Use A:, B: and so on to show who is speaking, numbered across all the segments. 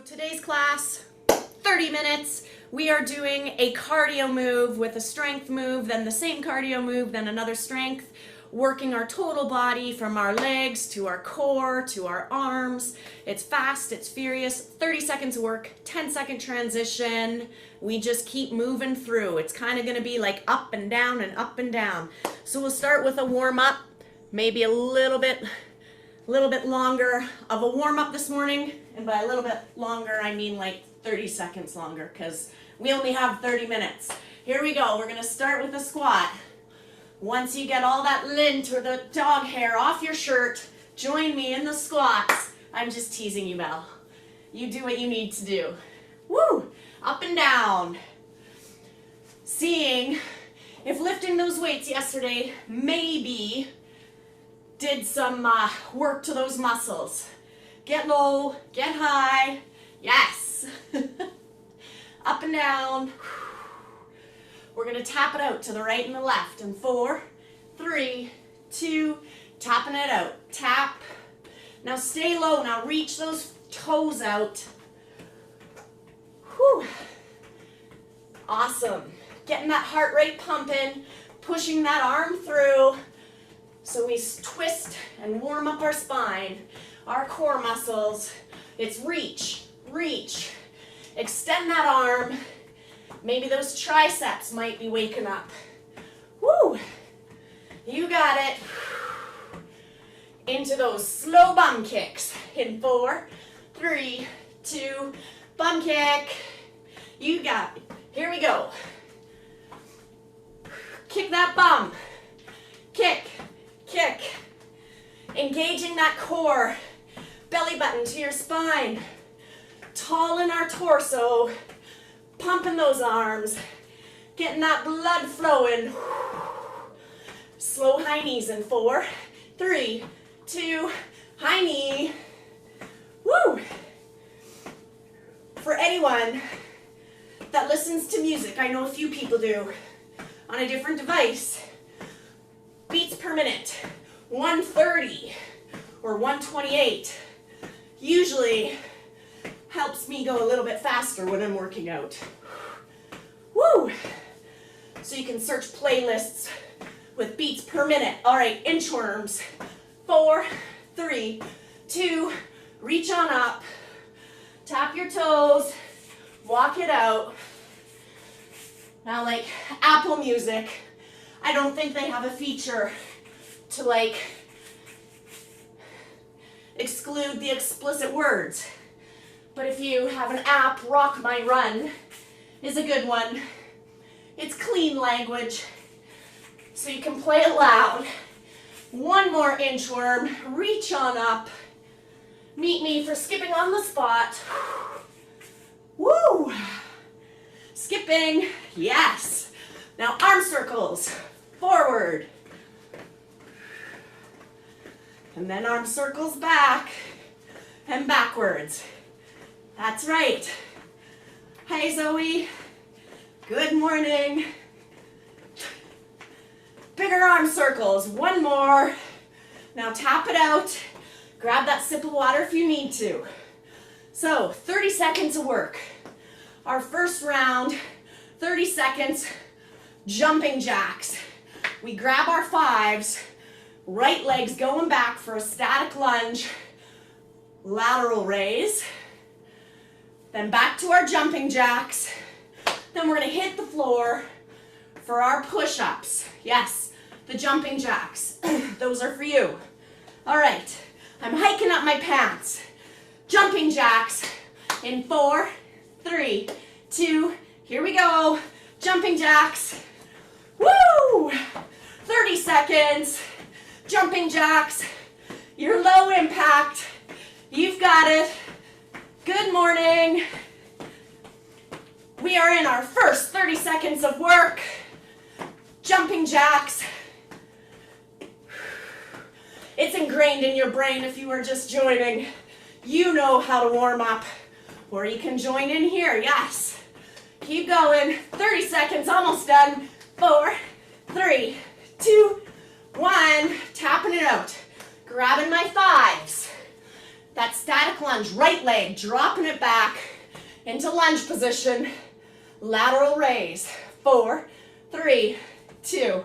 A: Today's class, 30 minutes. We are doing a cardio move with a strength move, then the same cardio move, then another strength, working our total body from our legs to our core to our arms. It's fast, it's furious, 30 seconds of work, 10-second transition. We just keep moving through. It's kind of going to be like up and down and up and down. So we'll start with a warm-up, maybe a little bit longer of a warm-up this morning, and by a little bit longer I mean like 30 seconds longer because we only have 30 minutes. Here we go. We're going to start with a squat. Once you get all that lint or the dog hair off your shirt, join me in the squats. I'm just teasing you, Mel. You do what you need to do. Woo! Up and down. Seeing if lifting those weights yesterday maybe did some work to those muscles. Get low, get high. Yes. Up and down. We're going to tap it out to the right and the left. And 4, 3, 2, tapping it out. Tap. Now stay low. Now reach those toes out. Whew. Awesome. Getting that heart rate pumping, pushing that arm through. So we twist and warm up our spine, our core muscles. It's reach, reach. Extend that arm. Maybe those triceps might be waking up. Woo! You got it. Into those slow bum kicks. In 4, 3, 2, bum kick. You got it. Here we go. Kick that bum. Kick. Kick. Engaging that core. Belly button to your spine. Tall in our torso. Pumping those arms. Getting that blood flowing. Slow high knees in 4, 3, 2, high knee. Woo! For anyone that listens to music, I know a few people do, on a different device, beats per minute, 130 or 128, usually helps me go a little bit faster when I'm working out. Woo! So you can search playlists with beats per minute. All right, inchworms. 4, 3, 2, reach on up. Tap your toes, walk it out. Now like Apple Music, I don't think they have a feature to like exclude the explicit words. But if you have an app, Rock My Run is a good one. It's clean language, so you can play it loud. One more inchworm, reach on up. Meet me for skipping on the spot. Woo! Skipping, yes. Now arm circles, forward. And then arm circles back and backwards. That's right. Hi, Zoe. Good morning. Bigger arm circles. One more. Now tap it out. Grab that sip of water if you need to. So 30 seconds of work. Our first round, 30 seconds, jumping jacks. We grab our 5s, right leg's going back for a static lunge, lateral raise. Then back to our jumping jacks. Then we're going to hit the floor for our push-ups. Yes, the jumping jacks. Those are for you. All right, I'm hiking up my pants. Jumping jacks in 4, 3, 2, here we go. Jumping jacks. Woo! 30 seconds. Jumping jacks. You're low impact. You've got it. Good morning. We are in our first 30 seconds of work. Jumping jacks. It's ingrained in your brain if you are just joining. You know how to warm up. Or you can join in here, yes. Keep going. 30 seconds, almost done. 4, 3, 2, 1. Tapping it out. Grabbing my 5s. That static lunge, right leg, dropping it back into lunge position, lateral raise. 4, 3, 2,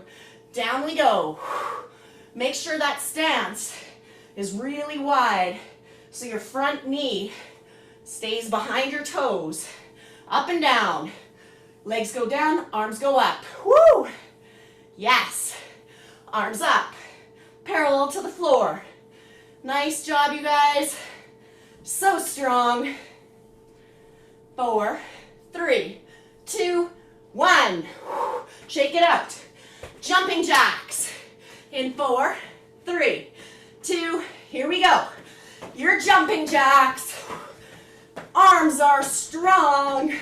A: down we go. Make sure that stance is really wide so your front knee stays behind your toes. Up and down. Legs go down, arms go up. Woo! Yes. Arms up. Parallel to the floor. Nice job, you guys. So strong. 4, 3, 2, 1. Shake it out. Jumping jacks. In 4, 3, 2, here we go. Your jumping jacks. Arms are strong.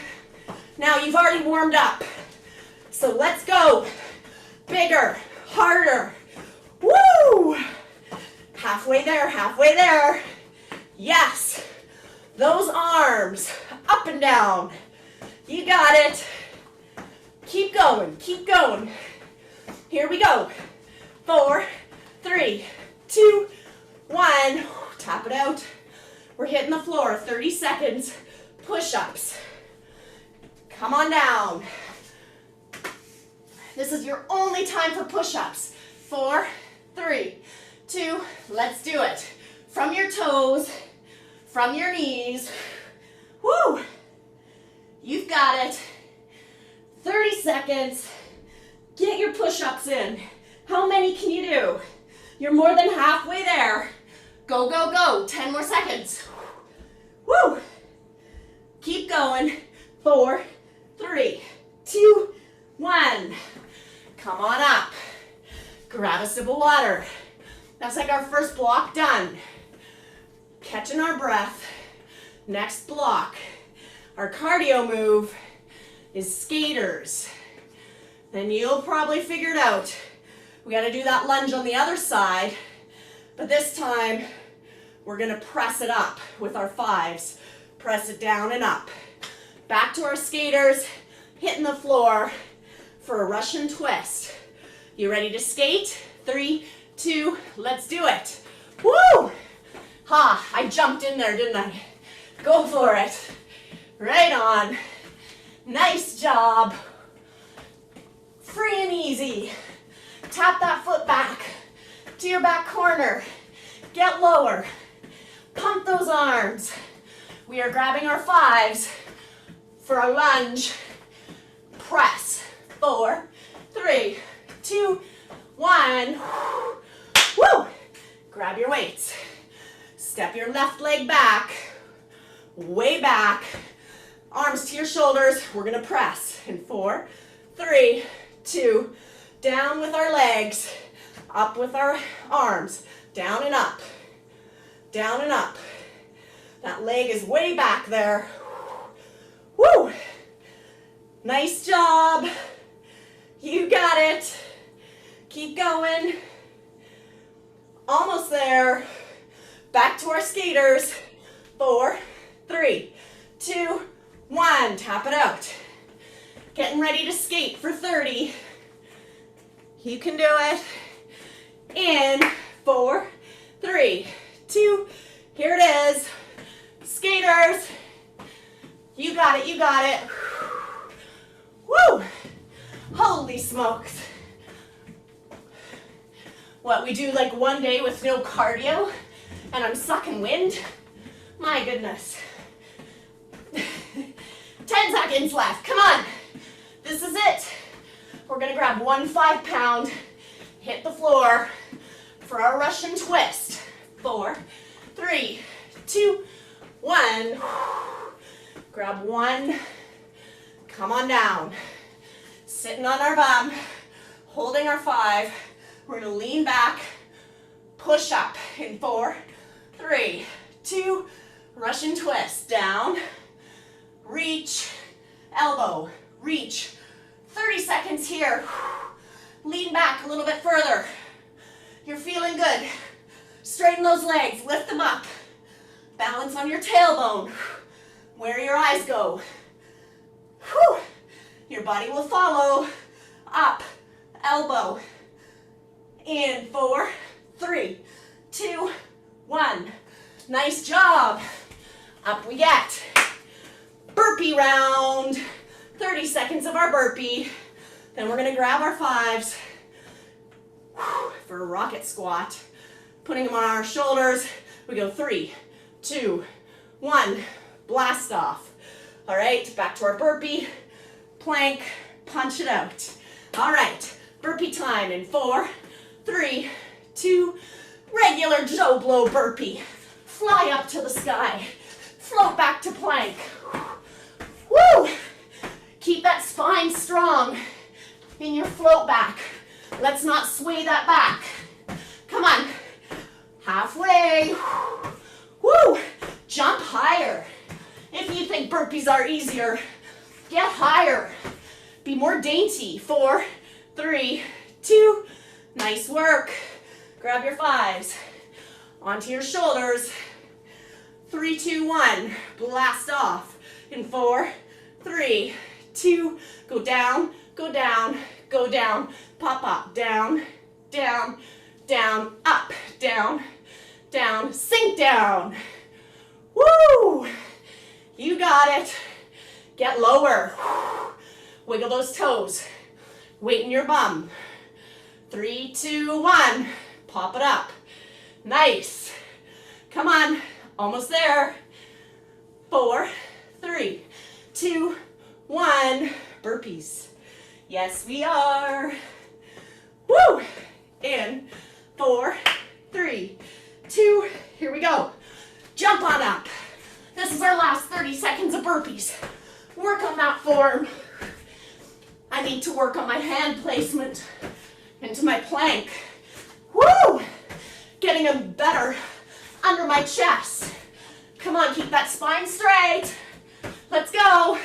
A: Now you've already warmed up. So let's go. Bigger, harder. Woo! Halfway there, halfway there. Yes. Those arms up and down. You got it. Keep going, keep going. Here we go. 4, 3, 2, 1. Tap it out. We're hitting the floor. 30 seconds. Push-ups. Come on down. This is your only time for push-ups. 4, 3, 2, let's do it. From your toes, from your knees. Woo! You've got it. 30 seconds. Get your push-ups in. How many can you do? You're more than halfway there. Go, go, go. 10 more seconds. Woo! Keep going. 4, 3, 2, 1. Come on up. Grab a sip of water. That's like our first block done. Catching our breath. Next block. Our cardio move is skaters. Then you'll probably figure it out. We got to do that lunge on the other side, but this time we're going to press it up with our 5s. Press it down and up. Back to our skaters, hitting the floor for a Russian twist. You ready to skate? 3, 2, let's do it. Woo! Ha, I jumped in there, didn't I? Go for it. Right on. Nice job. Free and easy. Tap that foot back to your back corner. Get lower. Pump those arms. We are grabbing our 5s for a lunge. Press. 4, 3, 2, 1. Woo! Grab your weights. Step your left leg back. Way back. Arms to your shoulders. We're going to press. In 4, 3, 2, down with our legs, up with our arms, down and up, down and up. That leg is way back there. Woo! Nice job. You got it. Keep going. Almost there. Back to our skaters. 4, 3, 2, 1. Tap it out. Getting ready to skate for 30. You can do it. In 4, 3, 2, here it is. Skaters. You got it, you got it. Woo! Holy smokes. What, we do like one day with no cardio and I'm sucking wind? My goodness. 10 seconds left, come on. This is it. We're gonna grab one 5-pound, hit the floor for our Russian twist. 4, 3, 2, 1. Grab one, come on down. Sitting on our bum, holding our 5. We're gonna lean back, push up in 4, 3, 2, Russian twist. Down, reach, elbow, reach. 30 seconds here. Lean back a little bit further. You're feeling good. Straighten those legs, lift them up. Balance on your tailbone. Where your eyes go. Whew. Your body will follow. Up, elbow. In 4, 3, 2, 1. Nice job. Up we get. Burpee round. 30 seconds of our burpee. Then we're gonna grab our fives for a rocket squat. Putting them on our shoulders. We go 3, 2, 1. Blast off. All right, back to our burpee. Plank, punch it out. All right, burpee time in 4, 3, 2, regular Joe Blow burpee. Fly up to the sky. Float back to plank. Woo! Keep that spine strong in your float back. Let's not sway that back. Come on. Halfway. Woo! Jump higher. If you think burpees are easier, get higher. Be more dainty. 4, 3, 2. Nice work. Grab your fives. Onto your shoulders. 3, 2, 1. Blast off. In 4, 3, 2. Go down, go down, go down. Pop up. Down, down, down, up, down, down. Sink down. Woo! You got it. Get lower. Wiggle those toes. Weight in your bum. 3, 2, 1. Pop it up. Nice. Come on. Almost there. 4, 3, 2, 1. Burpees. Yes, we are. Woo! In 4, 3, 2. Here we go. Jump on up. This is our last 30 seconds of burpees. Work on that form. I need to work on my hand placement into my plank. Woo! Getting them better under my chest. Come on, keep that spine straight. Let's go.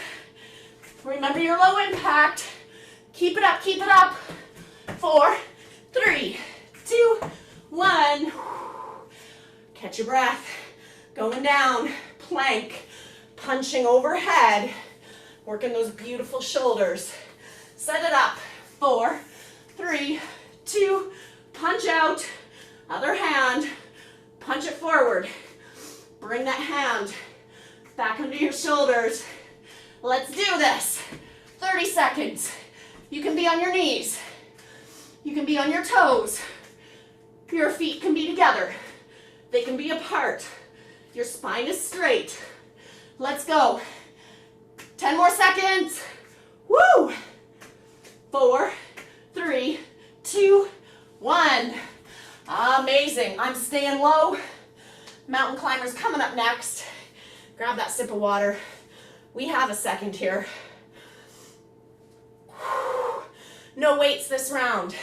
A: Remember your low impact. Keep it up, keep it up. 4, 3, 2, 1. Catch your breath. Going down. Plank. Punching overhead. Working those beautiful shoulders. Set it up. 4, 3, 2. Punch out. Other hand. Punch it forward. Bring that hand back under your shoulders. Let's do this. 30 seconds. You can be on your knees. You can be on your toes. Your feet can be together. They can be apart. Your spine is straight. Let's go. 10 more seconds. Woo! 4, 3, 2, 1. Amazing. I'm staying low. Mountain climbers coming up next. Grab that sip of water. We have a second here. No weights this round.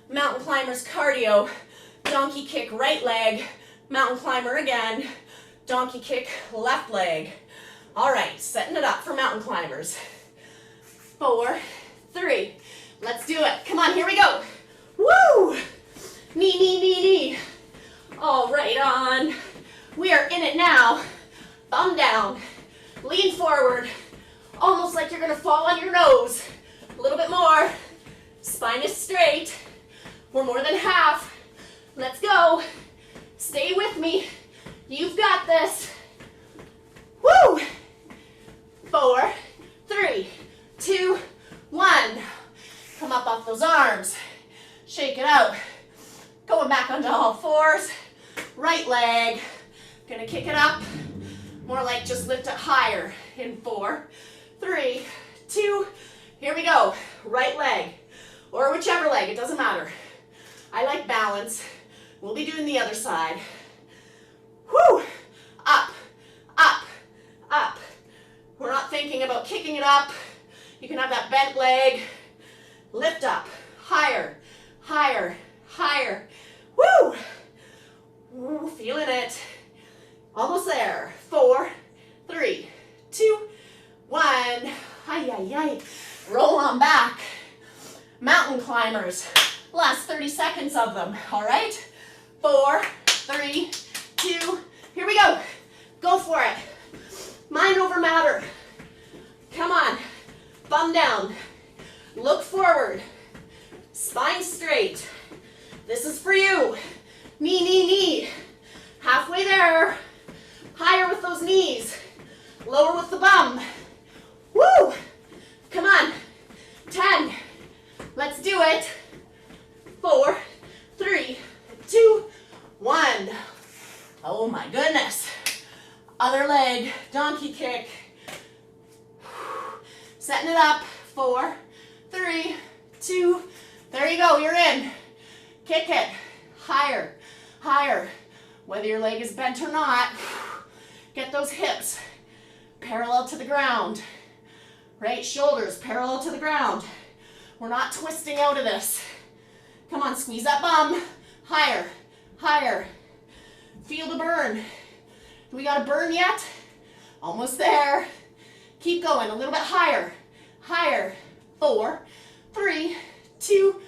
A: Mountain climbers cardio. Donkey kick right leg. Mountain climber again. Donkey kick left leg. All right, setting it up for mountain climbers. 4, 3. Let's do it. Come on, here we go. Woo! Knee, knee, knee, knee. All right, on. We are in it now. Thumb down. Lean forward. Almost like you're gonna fall on your nose. A little bit more. Spine is straight. We're more than half. Let's go. Stay with me. You've got this. Woo! 4, 3, 2, 1. Come up off those arms. Shake it out. Going back onto all fours. Right leg. Gonna kick it up. More like just lift it higher. In 4, 3, 2. Here we go. Right leg. Or whichever leg. It doesn't matter. I like balance. We'll be doing the other side. Whoo! Up, up, up. We're not thinking about kicking it up. You can have that bent leg. Lift up. Higher, higher, higher. Woo! Ooh, feeling it. Almost there. 4, 3, 2, 1. Ay, ay, ay. Roll on back. Mountain climbers. Last 30 seconds of them. All right? 4, 3, 2. Here we go. Go for it. Mind over matter. Come on. Bum down. Look forward. Spine straight. This is for you. Knee, knee, knee. Halfway halfway there. Higher with those knees. Lower with the bum. Woo! Come on. 10. Let's do it. 4, 3, 2, 1. Oh my goodness. Other leg, donkey kick. Setting it up. 4, 3, 2. There you go, you're in. Kick it. Higher, higher. Whether your leg is bent or not, get those hips parallel to the ground. Right, shoulders parallel to the ground. We're not twisting out of this. Come on, squeeze that bum. Higher, higher. Feel the burn. Do we got a burn yet? Almost there. Keep going, a little bit higher, higher. 4, 3, 2,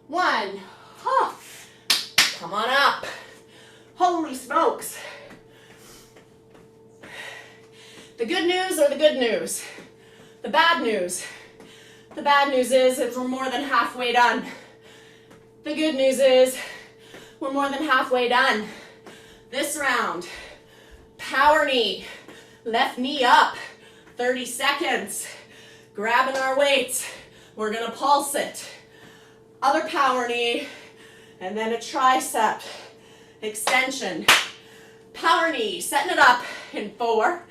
A: 1. Oh. Come on up. Holy smokes. The good news or the good news? The bad news. The bad news is we're more than halfway done. The good news is we're more than halfway done. This round, power knee, left knee up, 30 seconds. Grabbing our weights, we're gonna pulse it. Other power knee, and then a tricep extension. Power knee, setting it up in 4,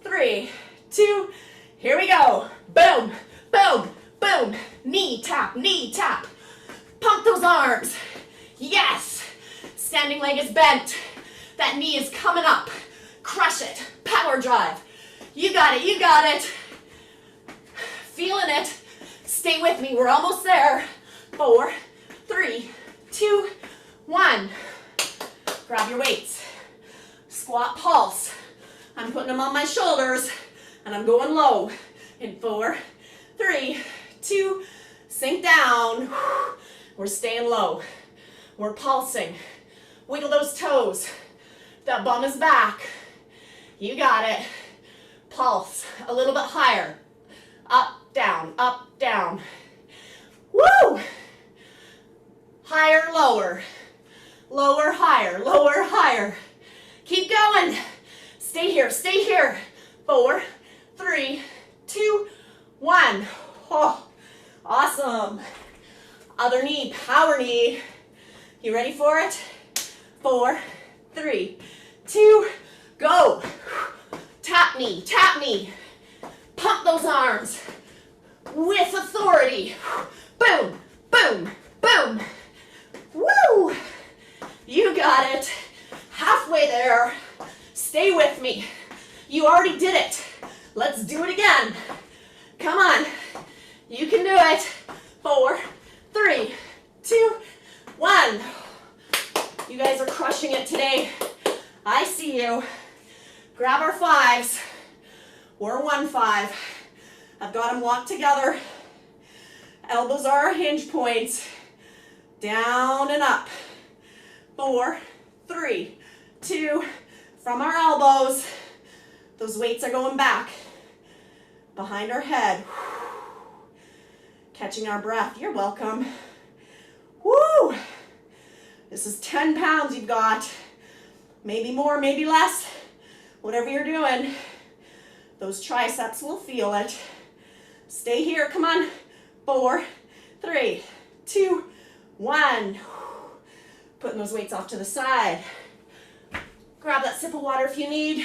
A: 3, 2, here we go. Boom, boom, boom. Knee tap, knee tap. Pump those arms. Yes. Standing leg is bent. That knee is coming up. Crush it. Power drive. You got it, you got it. Feeling it. Stay with me, we're almost there. 4, 3, 2, 1. Grab your weights. Squat pulse. I'm putting them on my shoulders and I'm going low. In 4, 3, 2, sink down. We're staying low. We're pulsing. Wiggle those toes. That bum is back. You got it. Pulse a little bit higher. Up, down, up, down. Woo! Higher, lower. Lower, higher, lower, higher. Keep going. Stay here, stay here. 4, 3, 2, 1. Oh, awesome. Other knee, power knee. You ready for it? 4, 3, 2, go. Tap knee, tap knee. Pump those arms with authority. Boom, boom, boom. Woo! You got it. Halfway there. Stay with me. You already did it. Let's do it again. Come on. You can do it. 4, 3, 2, 1. You guys are crushing it today. I see you. Grab our 5s. We're 1 5. I've got them locked together. Elbows are our hinge points. Down and up. 4, 3, 2. From our elbows. Those weights are going back. Behind our head. Catching our breath. You're welcome. Woo! This is 10 pounds you've got. Maybe more, maybe less. Whatever you're doing. Those triceps will feel it. Stay here. Come on. 4, 3, 2, 1. Putting those weights off to the side. Grab that sip of water if you need.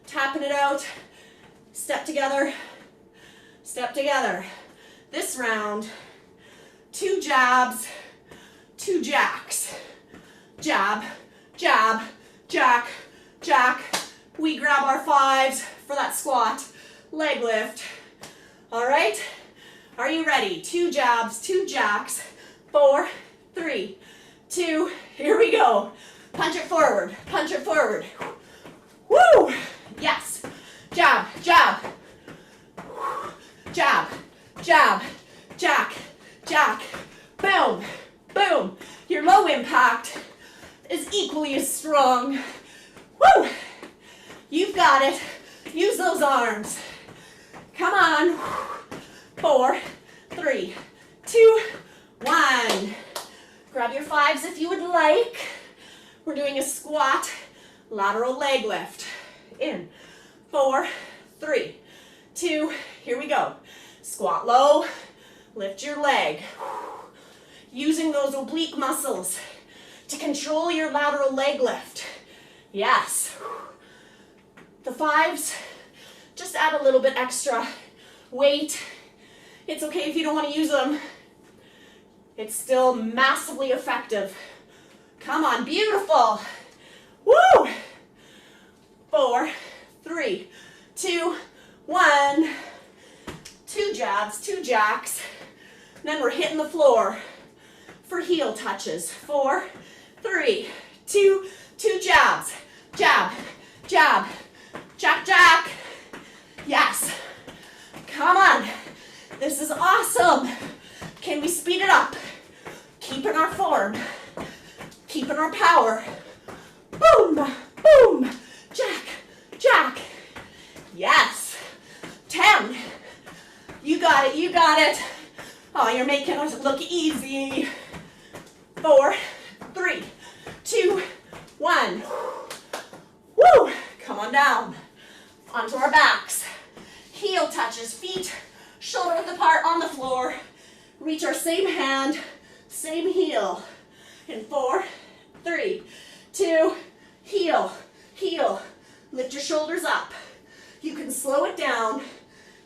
A: Tapping it out. Step together. Step together. This round, 2 jabs, 2 jacks. Jab, jab, jack, jack. We grab our 5s for that squat. Leg lift. All right? Are you ready? 2 jabs, 2 jacks. 4, 3, 2. Here we go. Punch it forward. Punch it forward. Woo! Yes. Jab, jab. Jab, jab, jack, jack. Boom, boom. Your low impact is equally as strong. Woo! You've got it. Use those arms. Come on. 4, 3, 2, 1. Grab your 5s if you would like. We're doing a squat lateral leg lift. In 4, 3, 2, here we go. Squat low, lift your leg. Using those oblique muscles to control your lateral leg lift. Yes. The 5s, just add a little bit extra weight. It's okay if you don't want to use them. It's still massively effective. Come on, beautiful. Woo! 4, 3, 2, 1. 2 jabs, 2 jacks. And then we're hitting the floor for heel touches. 4, 3, 2, 2 jabs. Jab, jab, jack, jack. Yes. Come on. This is awesome. Can we speed it up? Keeping our form. Keeping our power. Boom, boom. Jack, jack. Yes. 10. You got it, you got it. Oh, you're making us look easy. 4, 3, 2, 1. Woo! Come on down. Onto our backs. Heel touches, feet shoulder width apart on the floor. Reach our same hand, same heel. In 4, 3, 2, heel, heel. Lift your shoulders up. You can slow it down.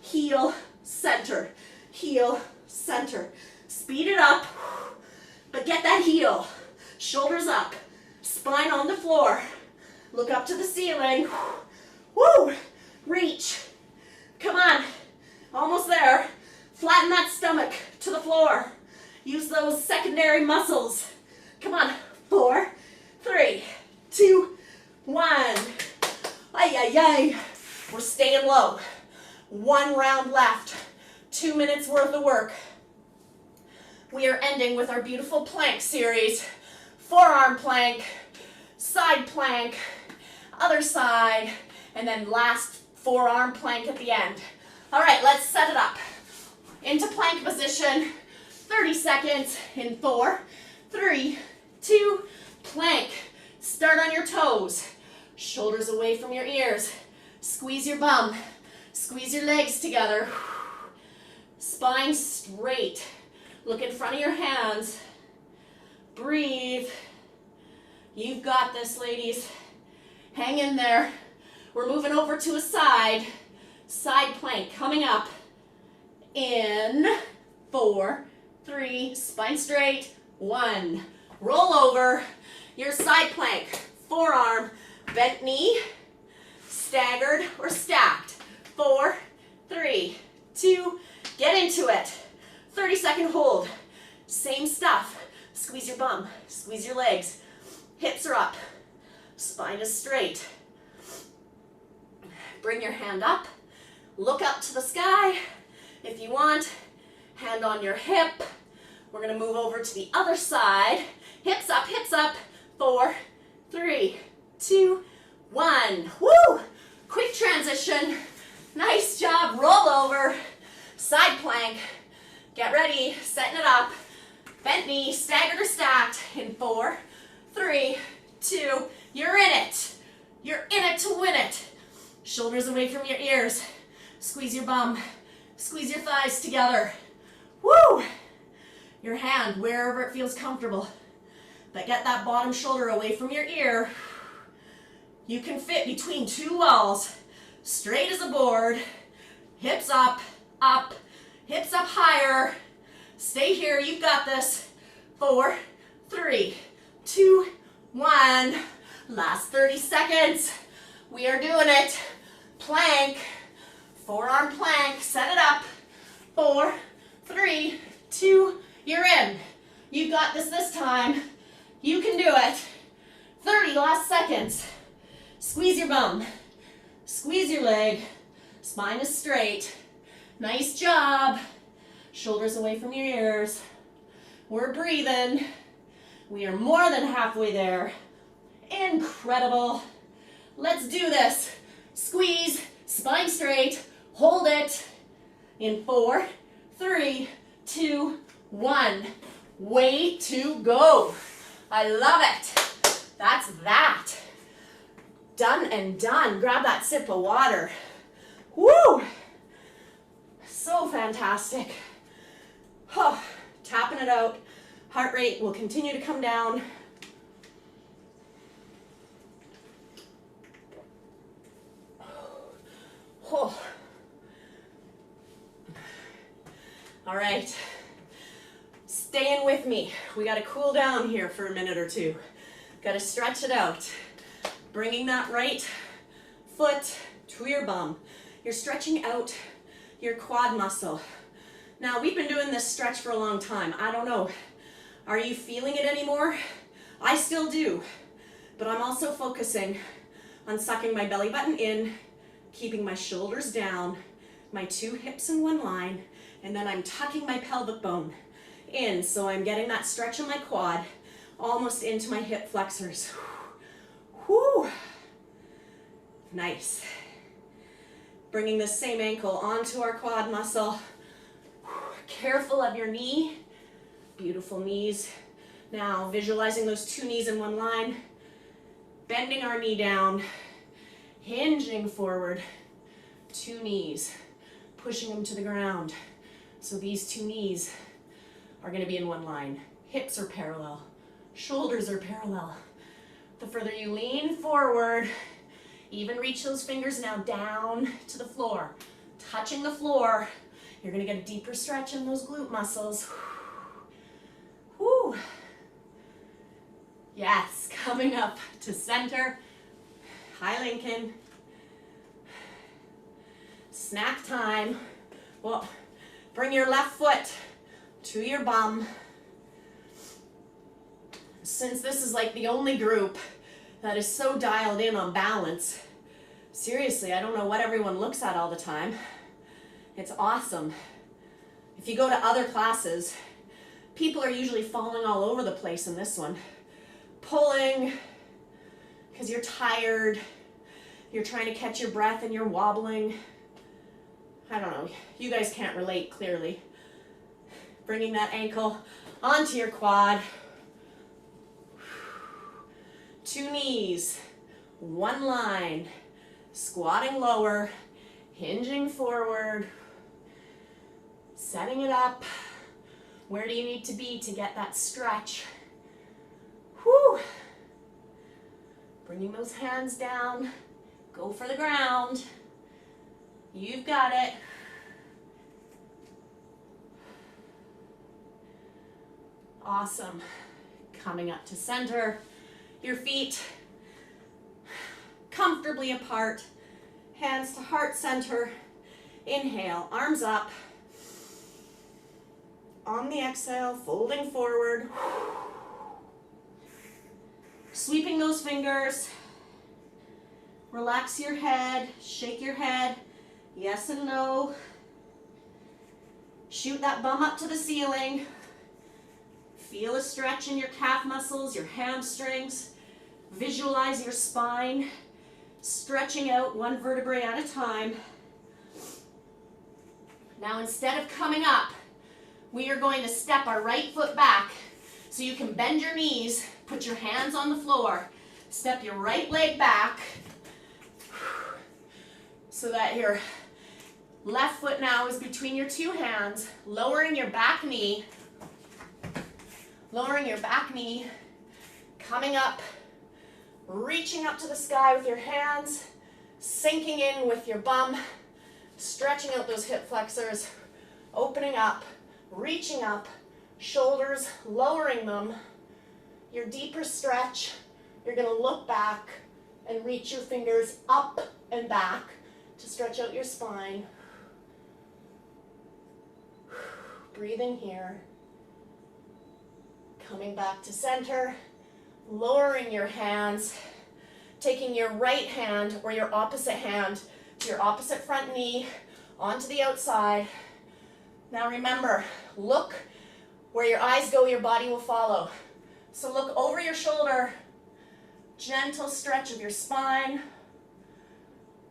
A: Heel, center, heel, center. Speed it up, but get that heel. Shoulders up, spine on the floor. Look up to the ceiling. Woo! Reach. Come on. Almost there. Flatten that stomach to the floor. Use those secondary muscles. Come on. 4, 3, 2, 1. Ay, ay, ay. We're staying low. 1 round left. 2 minutes worth of work. We are ending with our beautiful plank series. Forearm plank, side plank, other side, and then last forearm plank at the end. All right, let's set it up. Into plank position, 30 seconds in 4, 3, 2, plank. Start on your toes, shoulders away from your ears. Squeeze your bum, squeeze your legs together. Spine straight. Look in front of your hands. Breathe. You've got this, ladies. Hang in there. We're moving over to a side plank coming up. In 4, 3, spine straight, 1. Roll over your side plank. Forearm, bent knee, staggered or stacked. 4, 3, 2, get into it. 30-second hold. Same stuff. Squeeze your bum, squeeze your legs. Hips are up. Spine is straight. Bring your hand up. Look up to the sky. If you want, hand on your hip. We're going to move over to the other side. Hips up, hips up. 4, 3, 2, 1. Woo! Quick transition. Nice job. Roll over. Side plank. Get ready. Setting it up. Bent knee, staggered or stacked. In 4, 3, 2. You're in it. You're in it to win it. Shoulders away from your ears. Squeeze your bum. Squeeze your thighs together. Woo! Your hand wherever it feels comfortable. But get that bottom shoulder away from your ear. You can fit between 2 walls. Straight as a board. Hips up, up. Hips up higher. Stay here. You've got this. 4, 3, 2, 1. Last 30 seconds. We are doing it. Plank. Forearm plank. Set it up. 4, 3, 2. You're in. You got this time. You can do it. 30 last seconds. Squeeze your bum. Squeeze your leg. Spine is straight. Nice job. Shoulders away from your ears. We're breathing. We are more than halfway there. Incredible. Let's do this. Squeeze, spine straight. Hold it. In 4, 3, 2, 1. Way to go. I love it. That's that. done and done. Grab that sip of water. Woo! So fantastic. Oh, tapping it out. Heart rate will continue to come down. Oh. All right. Staying with me. We got to cool down here for a minute or two. Got to stretch it out. Bringing that right foot to your bum. You're stretching out your quad muscle. Now, we've been doing this stretch for a long time. I don't know. Are you feeling it anymore? I still do. But I'm also focusing on sucking my belly button in, keeping my shoulders down, my two hips in one line, and then I'm tucking my pelvic bone in. So I'm getting that stretch in my quad almost into my hip flexors. Whew. Nice. Bringing the same ankle onto our quad muscle. Careful of your knee. Beautiful knees. Now visualizing those two knees in one line. Bending our knee down. Hinging forward. Two knees. Pushing them to the ground. So these two knees are going to be in one line. Hips are parallel. Shoulders are parallel. The further you lean forward, even reach those fingers now down to the floor. Touching the floor, you're going to get a deeper stretch in those glute muscles. Whew. Yes, coming up to center. Hi, Lincoln. Snack time. Well, bring your left foot to your bum. Since this is like the only group that is so dialed in on balance, seriously, I don't know what everyone looks at all the time. It's awesome. If you go to other classes, people are usually falling all over the place in this one. Pulling, because you're tired, you're trying to catch your breath and you're wobbling. I don't know, you guys can't relate clearly. Bringing that ankle onto your quad. Two knees, one line, squatting lower, hinging forward, setting it up. Where do you need to be to get that stretch? Whew. Bringing those hands down, go for the ground. You've got it. Awesome. Coming up to center. Your feet comfortably apart, hands to heart center. Inhale, arms up. On the exhale, folding forward. Sweeping those fingers. Relax your head, shake your head. Yes and no. Shoot that bum up to the ceiling. Feel a stretch in your calf muscles, your hamstrings. Visualize your spine stretching out one vertebrae at a time. Now instead of coming up, we are going to step our right foot back so you can bend your knees, put your hands on the floor, step your right leg back so that your left foot now is between your two hands, lowering your back knee, coming up, reaching up to the sky with your hands, sinking in with your bum, stretching out those hip flexors, opening up, reaching up, shoulders, lowering them. Your deeper stretch, you're going to look back and reach your fingers up and back to stretch out your spine. Breathing here. Coming back to center, lowering your hands, taking your right hand or your opposite hand to your opposite front knee, onto the outside. Now remember, look where your eyes go, your body will follow. So look over your shoulder, gentle stretch of your spine.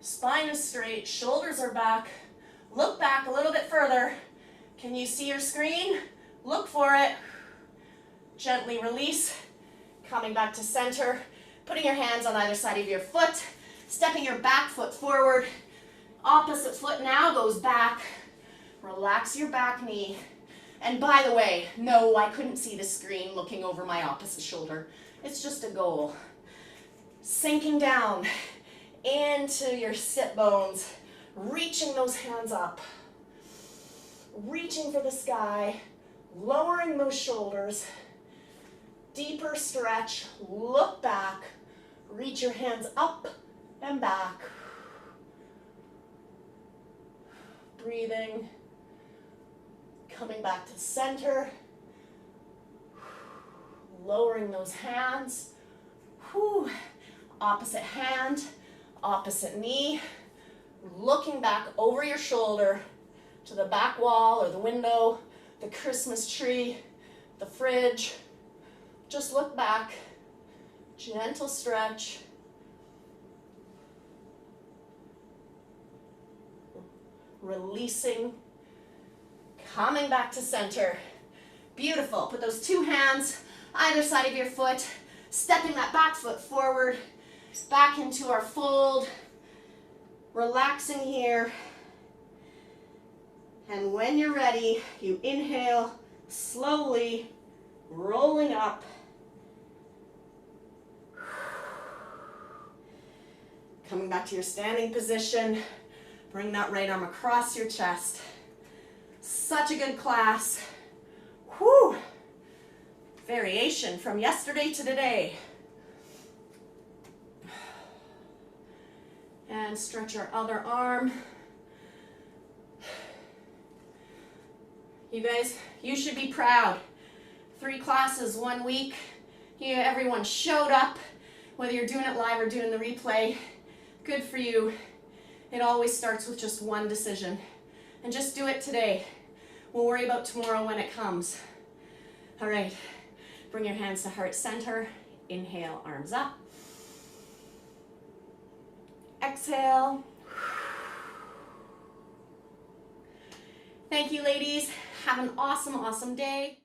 A: Spine is straight, shoulders are back. Look back a little bit further. Can you see your screen? Look for it. Gently release, coming back to center, putting your hands on either side of your foot, Stepping your back foot forward. Opposite foot now goes back. Relax your back knee. And by the way, no, I couldn't see the screen looking over my opposite shoulder. It's just a goal. Sinking down into your sit bones, reaching those hands up, reaching for the sky, lowering those shoulders, deeper stretch, look back, reach your hands up and back. Breathing, coming back to center, lowering those hands. Whew. Opposite hand, opposite knee, looking back over your shoulder to the back wall or the window, the Christmas tree, the fridge. Just look back, gentle stretch. Releasing, coming back to center. Beautiful. Put those two hands either side of your foot, stepping that back foot forward, back into our fold, relaxing here. And when you're ready, you inhale, slowly rolling up. Coming back to your standing position, bring that right arm across your chest. Such a good class. Whew. Variation from yesterday to today. And stretch our other arm. You guys, you should be proud. 3 classes 1 week. Everyone showed up, whether you're doing it live or doing the replay. Good for you. It always starts with just one decision. And just do it today. We'll worry about tomorrow when it comes. All right, bring your hands to heart center. Inhale, arms up. Exhale. Thank you, ladies. Have an awesome, awesome day.